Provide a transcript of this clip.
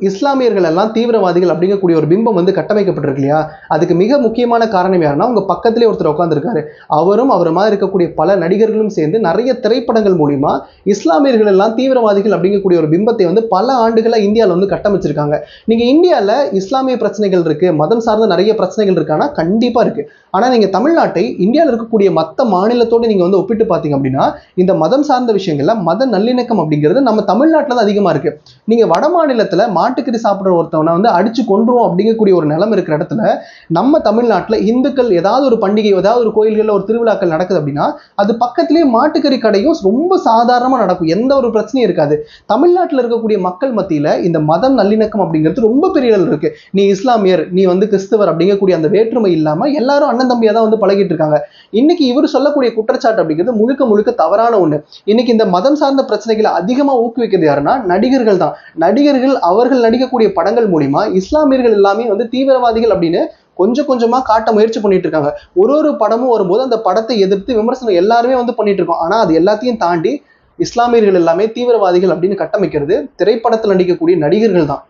இஸ்லாமியர்கள் எல்லாம் தீவிரவாதிகள் அப்படிங்கக்கூடிய ஒரு பிம்பம் வந்து கட்டமைக்கப்பட்டிருக்கு இல்லையா? அதுக்கு மிக முக்கியமான காரணம் யாருன்னா, உங்க பக்கத்திலே ஒருத்தர் உட்காந்துருக்காரு. அவரும் அவர் மாதிரி இருக்கக்கூடிய பல நடிகர்களும் சேர்ந்து நிறைய திரைப்படங்கள் மூலியமா இஸ்லாமியர்கள் எல்லாம் தீவிரவாதிகள் அப்படிங்கக்கூடிய ஒரு பிம்பத்தை வந்து பல ஆண்டுகளா இந்தியாவில் வந்து கட்டமைச்சிருக்காங்க. நீங்க இந்தியாவில் இஸ்லாமிய பிரச்சனைகள் இருக்கு, மதம் சார்ந்த நிறைய பிரச்சனைகள் இருக்கானா? கண்டிப்பா இருக்கு. ஆனா நீங்க தமிழ்நாட்டை இந்தியாவில் இருக்கக்கூடிய மற்ற மாநிலத்தோடு நீங்க வந்து ஒப்பிட்டு பார்த்தீங்க அப்படின்னா, இந்த மதம் சார்ந்த விஷயங்கள்ல மத நல்லிணக்கம் அப்படிங்கிறது நம்ம தமிழ்நாட்டில் தான் அதிகமா இருக்கு. நீங்க வட மாநிலத்துல மாட்டுக்கறி சாப்பிடுற ஒருத்தவனை வந்து அடிச்சு கொன்றுவோம் அப்படிங்கக்கூடிய ஒரு நிலைமை இருக்கிற இடத்துல, நம்ம தமிழ்நாட்டில் இந்துக்கள் ஏதாவது ஒரு பண்டிகை, ஏதாவது ஒரு கோயில்களில் ஒரு திருவிழாக்கள் நடக்குது அப்படின்னா, அது பக்கத்திலேயே மாட்டுக்கறி கடையும் ரொம்ப சாதாரணமா நடக்கும். எந்த ஒரு பிரச்சனையும் இருக்காது. தமிழ்நாட்டில் இருக்கக்கூடிய மக்கள் மத்தியில இந்த மதம் நல்லிணக்கம் அப்படிங்கிறது ரொம்ப பெரிய அளவில் இருக்கு. நீ இஸ்லாமியர், நீ வந்து கிறிஸ்தவர் அப்படிங்கக்கூடிய அந்த வேற்றுமை இல்லாம எல்லாரும் அண்ணன் தம்பியா தான் வந்து பழகிட்டு இருக்காங்க. இன்னைக்கு இவர் சொல்லக்கூடிய குற்றச்சாட்டு அப்படிங்கிறது முழுக்க முழுக்க தவறான ஒண்ணு. இன்னைக்கு இந்த மதம் சார்ந்த பிரச்சனைகளை அதிகமா ஊக்குவிக்கிறது யாருன்னா நடிகர்கள் தான். நடிகர்கள் அவர்கள் நடிக்கக்கூடிய படங்கள் மூலியமா இஸ்லாமியர்கள் எல்லாமே வந்து தீவிரவாதிகள் அப்படின்னு கொஞ்சம் கொஞ்சமா காட்ட முயற்சி பண்ணிட்டு இருக்காங்க. ஒரு படமும் வரும்போது அந்த படத்தை எதிர்த்து விமர்சனம் எல்லாருமே வந்து பண்ணிட்டு இருக்கோம். ஆனா அது எல்லாத்தையும் தாண்டி இஸ்லாமியர்கள் எல்லாமே தீவிரவாதிகள் அப்படின்னு கட்டமைக்கிறது திரைப்படத்தில் நடிக்கக்கூடிய நடிகர்கள் தான்.